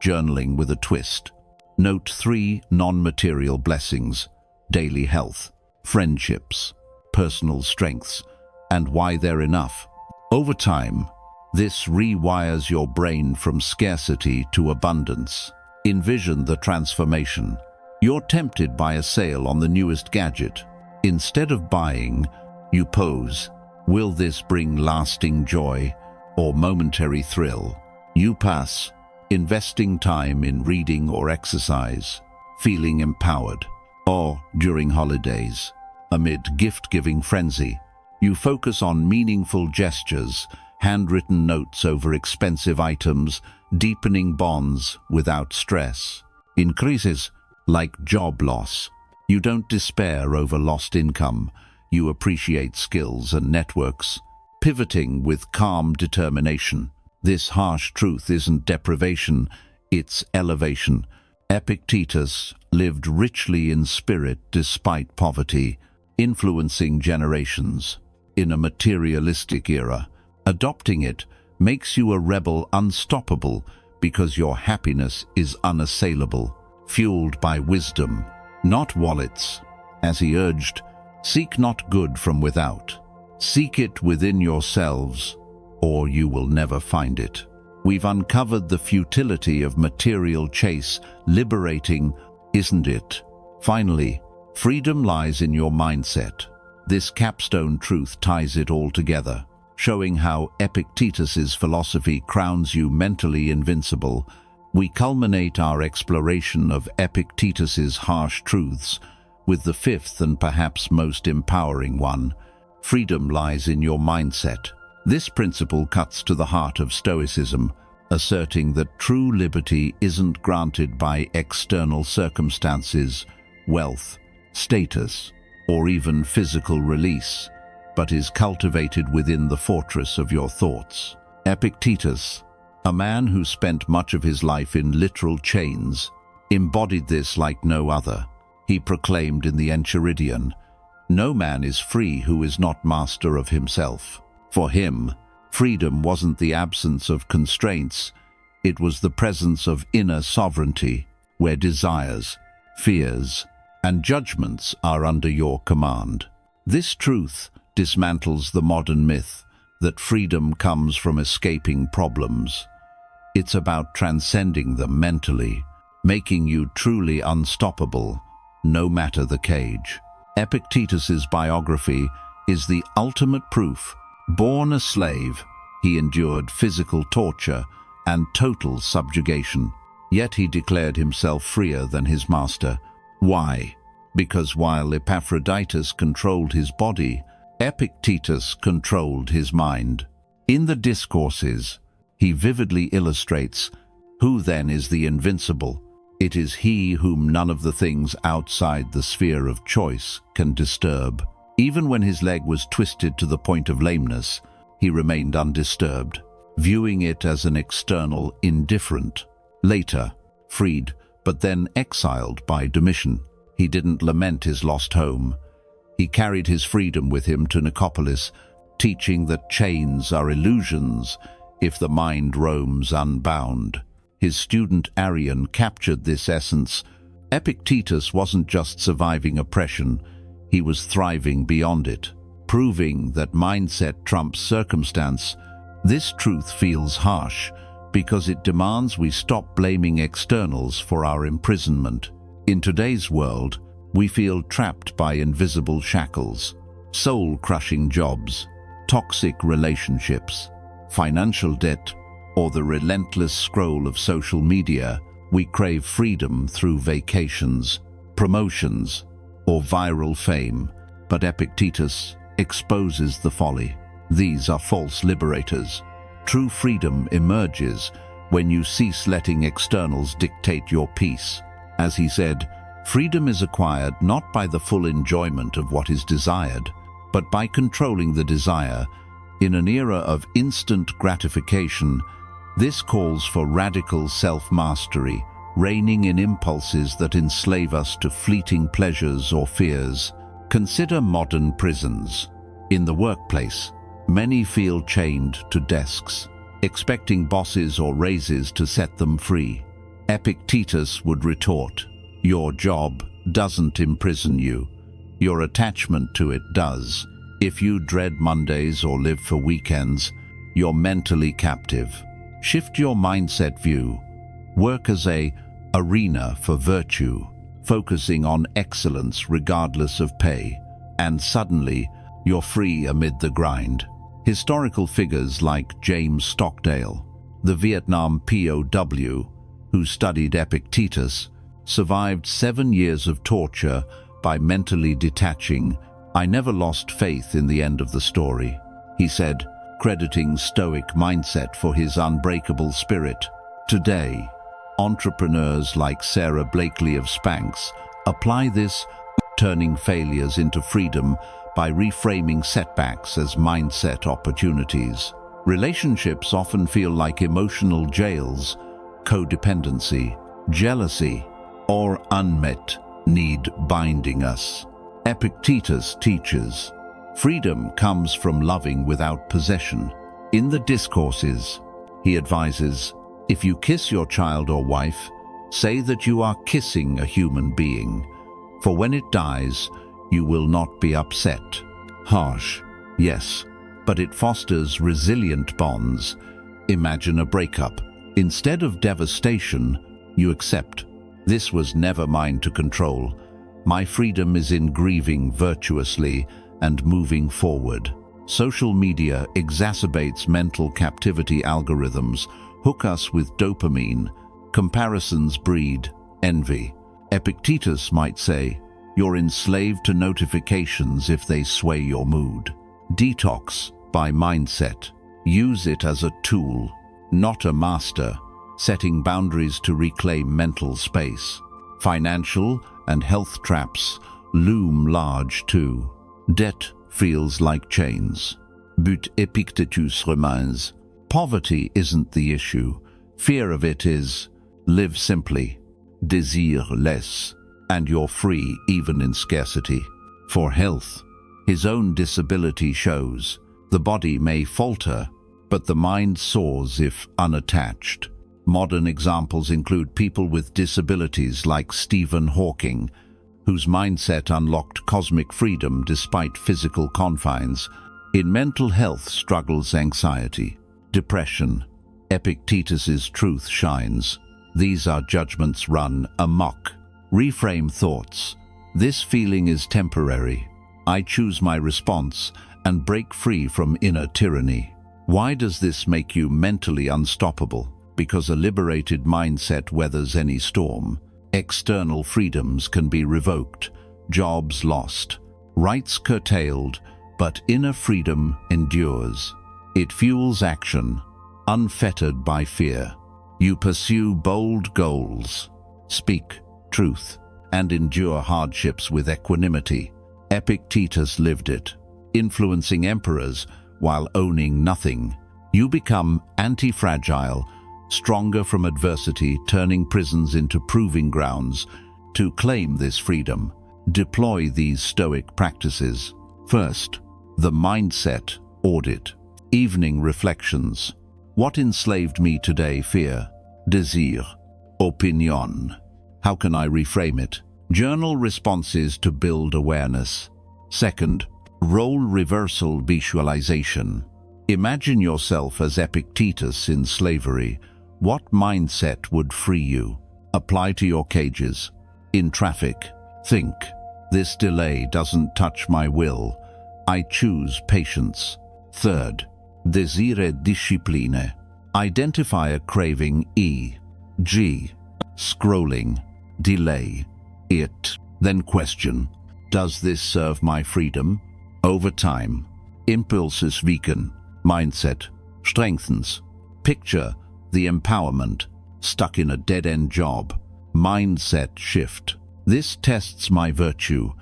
Journaling with a twist. Note 3 non-material blessings: daily health, friendships, personal strengths, and why they're enough. Over time, this rewires your brain from scarcity to abundance. Envision the transformation. You're tempted by a sale on the newest gadget. Instead of buying, you pose. Will this bring lasting joy or momentary thrill? You pass, investing time in reading or exercise, feeling empowered. Or, during holidays, amid gift-giving frenzy, you focus on meaningful gestures, handwritten notes over expensive items, deepening bonds without stress. In crises, like job loss, you don't despair over lost income. You appreciate skills and networks, pivoting with calm determination. This harsh truth isn't deprivation, it's elevation. Epictetus lived richly in spirit despite poverty, influencing generations. In a materialistic era, adopting it makes you a rebel unstoppable because your happiness is unassailable, fueled by wisdom, not wallets. As he urged, seek not good from without. Seek it within yourselves, or you will never find it. We've uncovered the futility of material chase, liberating, isn't it? Finally, freedom lies in your mindset. This capstone truth ties it all together, showing how Epictetus's philosophy crowns you mentally invincible. We culminate our exploration of Epictetus's harsh truths with the fifth and perhaps most empowering one: freedom lies in your mindset. This principle cuts to the heart of Stoicism, asserting that true liberty isn't granted by external circumstances, wealth, status, or even physical release, but is cultivated within the fortress of your thoughts. Epictetus, a man who spent much of his life in literal chains, embodied this like no other. He proclaimed in the Enchiridion, "No man is free who is not master of himself." For him, freedom wasn't the absence of constraints, it was the presence of inner sovereignty, where desires, fears, and judgments are under your command. This truth dismantles the modern myth that freedom comes from escaping problems. It's about transcending them mentally, making you truly unstoppable, no matter the cage. Epictetus's biography is the ultimate proof. Born a slave, he endured physical torture and total subjugation. Yet he declared himself freer than his master. Why? Because while Epaphroditus controlled his body, Epictetus controlled his mind. In the Discourses, he vividly illustrates, who then is the invincible? It is he whom none of the things outside the sphere of choice can disturb. Even when his leg was twisted to the point of lameness, he remained undisturbed. viewing it as an external indifferent. Later, freed, but then exiled by Domitian, he didn't lament his lost home. He carried his freedom with him to Nicopolis, teaching that chains are illusions if the mind roams unbound. His student Arrian captured this essence. Epictetus wasn't just surviving oppression, he was thriving beyond it, proving that mindset trumps circumstance. This truth feels harsh because it demands we stop blaming externals for our imprisonment. In today's world, we feel trapped by invisible shackles, soul-crushing jobs, toxic relationships, financial debt, or the relentless scroll of social media. We crave freedom through vacations, promotions, or viral fame, but Epictetus exposes the folly. These are false liberators. True freedom emerges when you cease letting externals dictate your peace. As he said, freedom is acquired not by the full enjoyment of what is desired, but by controlling the desire. In an era of instant gratification, this calls for radical self-mastery, reining in impulses that enslave us to fleeting pleasures or fears. Consider modern prisons. In the workplace, many feel chained to desks, expecting bosses or raises to set them free. Epictetus would retort, "Your job doesn't imprison you. Your attachment to it does. If you dread Mondays or live for weekends, you're mentally captive." Shift your mindset view. Work as an arena for virtue, focusing on excellence regardless of pay, and suddenly you're free amid the grind. Historical figures like James Stockdale, the Vietnam POW, who studied Epictetus, survived 7 years of torture by mentally detaching. "I never lost faith in the end of the story," he said, crediting Stoic mindset for his unbreakable spirit. Today, entrepreneurs like Sarah Blakely of Spanx apply this, turning failures into freedom by reframing setbacks as mindset opportunities. Relationships often feel like emotional jails, codependency, jealousy, or unmet need binding us. Epictetus teaches, freedom comes from loving without possession. In the Discourses, he advises, if you kiss your child or wife, say that you are kissing a human being, for when it dies, you will not be upset. Harsh, yes, but it fosters resilient bonds. Imagine a breakup. Instead of devastation, you accept, "This was never mine to control. My freedom is in grieving virtuously and moving forward." Social media exacerbates mental captivity. Algorithms hook us with dopamine. Comparisons breed envy. Epictetus might say, you're enslaved to notifications if they sway your mood. Detox by mindset. Use it as a tool, not a master, setting boundaries to reclaim mental space. Financial and health traps loom large too. Debt feels like chains. But Epictetus reminds, poverty isn't the issue. Fear of it is. Live simply, desire less, and you're free even in scarcity. For health, his own disability shows. The body may falter, but the mind soars if unattached. Modern examples include people with disabilities like Stephen Hawking, whose mindset unlocked cosmic freedom despite physical confines. In mental health struggles anxiety, depression, Epictetus's truth shines. These are judgments run amok. Reframe thoughts. This feeling is temporary. I choose my response and break free from inner tyranny. Why does this make you mentally unstoppable? Because a liberated mindset weathers any storm. External freedoms can be revoked, jobs lost, rights curtailed, but inner freedom endures. It fuels action, unfettered by fear. You pursue bold goals, speak truth, and endure hardships with equanimity. Epictetus lived it, influencing emperors while owning nothing. You become anti-fragile, stronger from adversity, turning prisons into proving grounds. To claim this freedom, deploy these Stoic practices. First, the mindset audit. Evening reflections. What enslaved me today? Fear, désir, opinion. How can I reframe it? Journal responses to build awareness. Second, role reversal visualization. Imagine yourself as Epictetus in slavery. What mindset would free you? Apply to your cages. In traffic, think, this delay doesn't touch my will. I choose patience. Third, desire discipline. Identify a craving. E.g. scrolling, delay it. Then question, does this serve my freedom? Over time, impulses weaken, mindset strengthens. Picture the empowerment, stuck in a dead-end job. Mindset shift. This tests my virtue.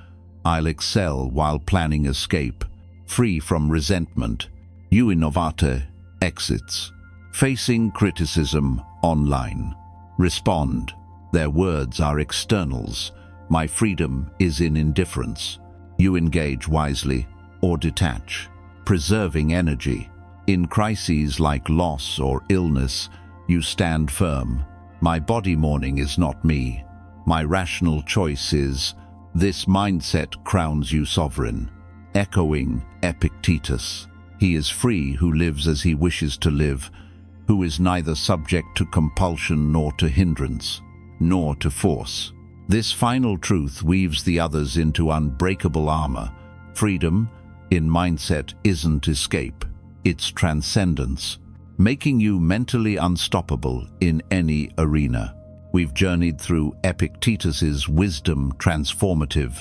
I'll excel while planning escape, free from resentment. You innovate, exits. Facing criticism online. Respond. Their words are externals. My freedom is in indifference. You engage wisely or detach, preserving energy. In crises like loss or illness, you stand firm. My body mourning is not me. My rational choice is. This mindset crowns you sovereign. Echoing Epictetus. He is free who lives as he wishes to live, who is neither subject to compulsion nor to hindrance, nor to force. This final truth weaves the others into unbreakable armor. Freedom, in mindset, isn't escape. It's transcendence, making you mentally unstoppable in any arena. We've journeyed through Epictetus's wisdom transformative.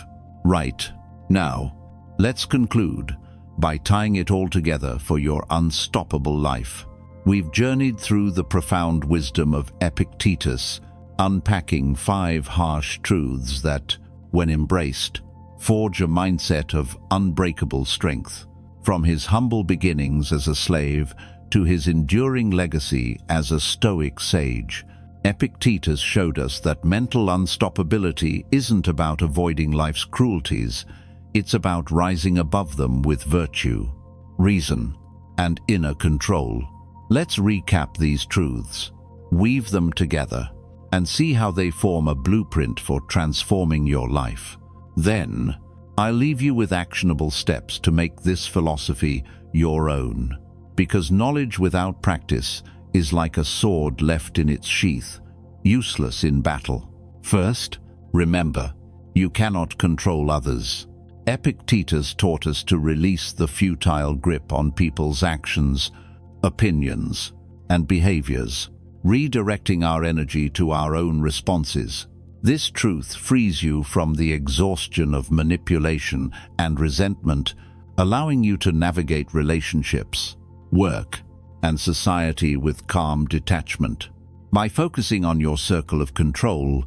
Right. Now, let's conclude by tying it all together for your unstoppable life. We've journeyed through the profound wisdom of Epictetus, unpacking 5 harsh truths that, when embraced, forge a mindset of unbreakable strength. From his humble beginnings as a slave to his enduring legacy as a Stoic sage, Epictetus showed us that mental unstoppability isn't about avoiding life's cruelties. It's about rising above them with virtue, reason, and inner control. Let's recap these truths, weave them together, and see how they form a blueprint for transforming your life. Then, I'll leave you with actionable steps to make this philosophy your own, because knowledge without practice is like a sword left in its sheath, useless in battle. First, remember, you cannot control others. Epictetus taught us to release the futile grip on people's actions, opinions, and behaviors, redirecting our energy to our own responses. This truth frees you from the exhaustion of manipulation and resentment, allowing you to navigate relationships, work, and society with calm detachment. By focusing on your circle of control,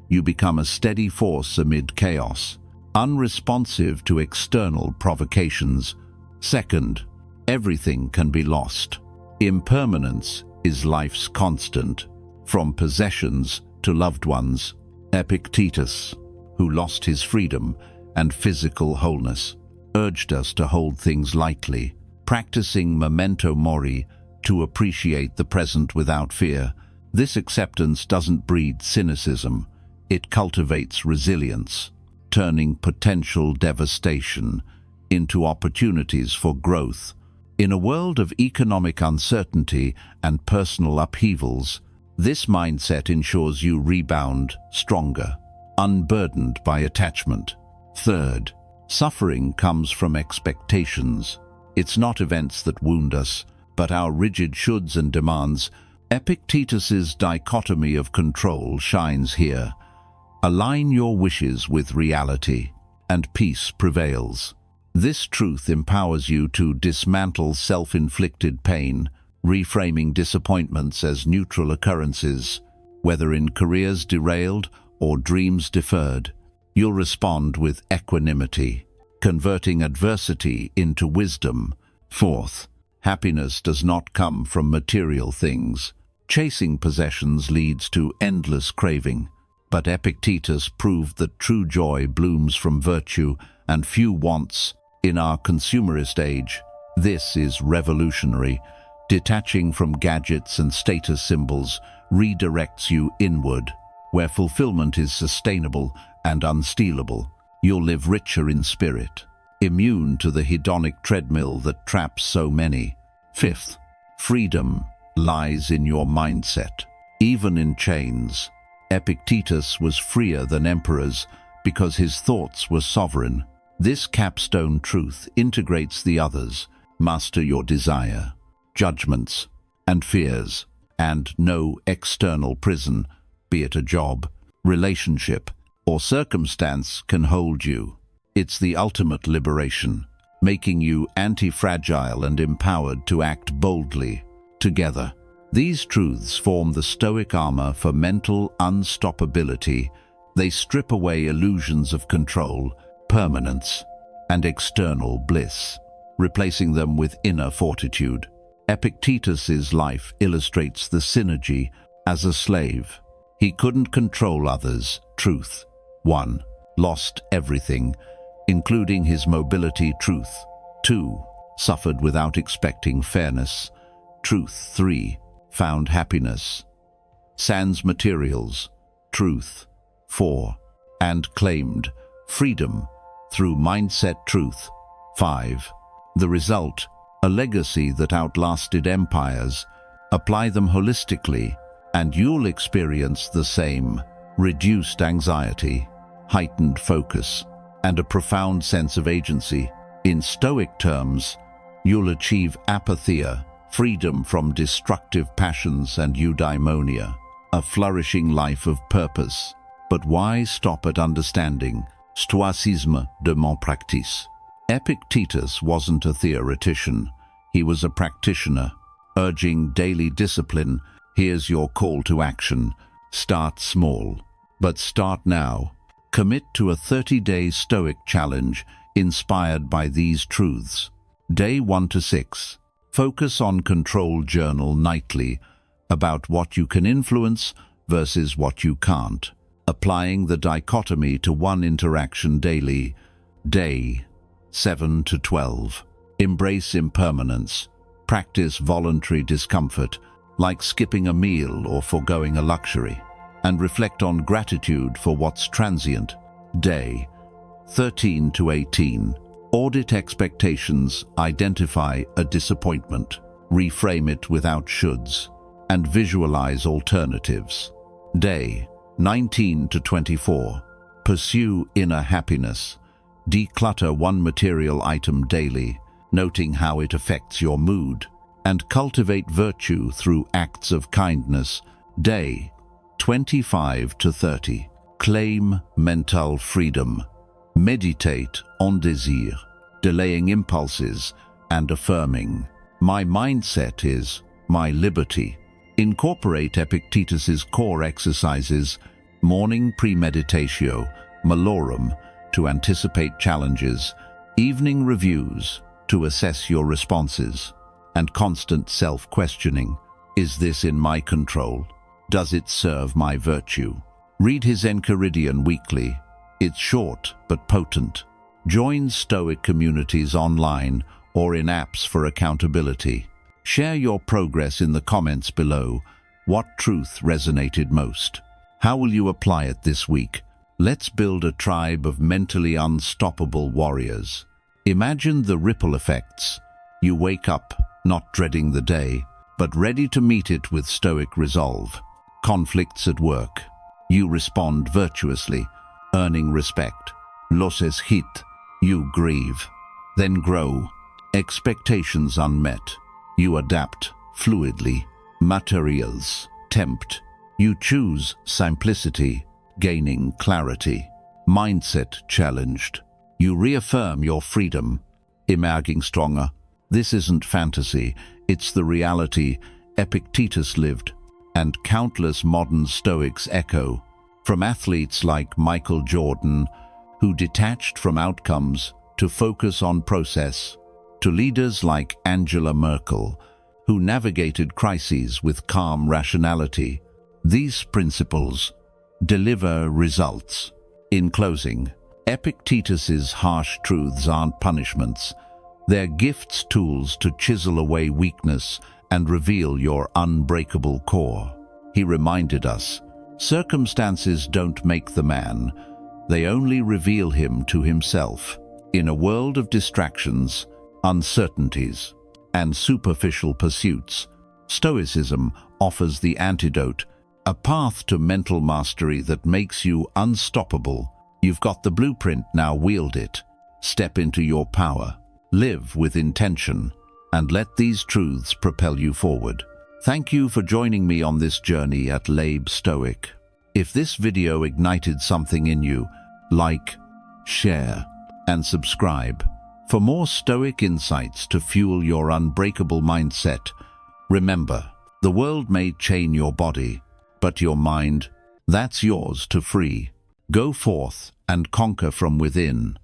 you become a steady force amid chaos, unresponsive to external provocations. Second, everything can be lost. Impermanence is life's constant, from possessions to loved ones. Epictetus, who lost his freedom and physical wholeness, urged us to hold things lightly, practicing memento mori, to appreciate the present without fear. This acceptance doesn't breed cynicism, it cultivates resilience, turning potential devastation into opportunities for growth. In a world of economic uncertainty and personal upheavals, this mindset ensures you rebound stronger, unburdened by attachment. Third, suffering comes from expectations. It's not events that wound us, but our rigid shoulds and demands. Epictetus's dichotomy of control shines here. Align your wishes with reality, and peace prevails. This truth empowers you to dismantle self-inflicted pain, reframing disappointments as neutral occurrences. Whether in careers derailed or dreams deferred, you'll respond with equanimity, converting adversity into wisdom. Fourth, Happiness does not come from material things. Chasing possessions leads to endless craving. But Epictetus proved that true joy blooms from virtue and few wants. In our consumerist age, this is revolutionary. Detaching from gadgets and status symbols redirects you inward, where fulfillment is sustainable and unstealable. You'll live richer in spirit, immune to the hedonic treadmill that traps so many. Fifth, freedom lies in your mindset. Even in chains, Epictetus was freer than emperors because his thoughts were sovereign. This capstone truth integrates the others. Master your desire, judgments, and fears, and no external prison, be it a job, relationship, or circumstance, can hold you. It's the ultimate liberation, making you anti-fragile and empowered to act boldly. Together, these truths form the Stoic armor for mental unstoppability. They strip away illusions of control, permanence, and external bliss, replacing them with inner fortitude. Epictetus's life illustrates the synergy. As a slave, he couldn't control others. Truth. 1. Lost everything, including his mobility. Truth. 2. Suffered without expecting fairness. Truth. 3. Found happiness. Sans materials. Truth. 4. And claimed freedom through mindset. Truth. 5. The result, a legacy that outlasted empires. Apply them holistically, and you'll experience the same: reduced anxiety, heightened focus, and a profound sense of agency. In Stoic terms, you'll achieve apatheia, freedom from destructive passions, and eudaimonia, a flourishing life of purpose. But why stop at understanding? Stoicism de mon practice. Epictetus wasn't a theoretician, he was a practitioner, urging daily discipline. Here's your call to action. Start small, but start now. Commit to a 30-day Stoic challenge inspired by these truths. Day 1 to 6. Focus on control. Journal nightly about what you can influence versus what you can't, applying the dichotomy to one interaction daily. Day 7 to 12. Embrace impermanence. Practice voluntary discomfort, like skipping a meal or foregoing a luxury, and reflect on gratitude for what's transient. Day 13 to 18. Audit expectations. Identify a disappointment, reframe it without shoulds, and visualize alternatives. Day 19 to 24. Pursue inner happiness. Declutter one material item daily, noting how it affects your mood, and cultivate virtue through acts of kindness. Day 25 to 30. Claim mental freedom. Meditate on désir, delaying impulses and affirming, "My mindset is my liberty." Incorporate Epictetus's core exercises: morning premeditatio, malorum, to anticipate challenges, evening reviews, to assess your responses, and constant self-questioning. Is this in my control? Does it serve my virtue? Read his Enchiridion weekly. It's short but potent. Join Stoic communities online or in apps for accountability. Share your progress in the comments below. What truth resonated most? How will you apply it this week? Let's build a tribe of mentally unstoppable warriors. Imagine the ripple effects. You wake up not dreading the day, but ready to meet it with Stoic resolve. Conflicts at work. You respond virtuously, earning respect. Losses hit. You grieve, then grow. Expectations unmet. You adapt fluidly. Materials tempt. You choose simplicity, gaining clarity. Mindset challenged. You reaffirm your freedom, emerging stronger. This isn't fantasy, it's the reality Epictetus lived, and countless modern Stoics echo. From athletes like Michael Jordan, who detached from outcomes to focus on process, to leaders like Angela Merkel, who navigated crises with calm rationality. These principles deliver results. In closing, Epictetus's harsh truths aren't punishments. They're gifts, tools to chisel away weakness and reveal your unbreakable core. He reminded us, circumstances don't make the man, they only reveal him to himself. In a world of distractions, uncertainties, and superficial pursuits, Stoicism offers the antidote, a path to mental mastery that makes you unstoppable. You've got the blueprint, now wield it. Step into your power, live with intention, and let these truths propel you forward. Thank you for joining me on this journey at LABE Stoic. If this video ignited something in you, like, share, and subscribe. For more Stoic insights to fuel your unbreakable mindset, remember, the world may chain your body, but your mind, that's yours to free. Go forth and conquer from within.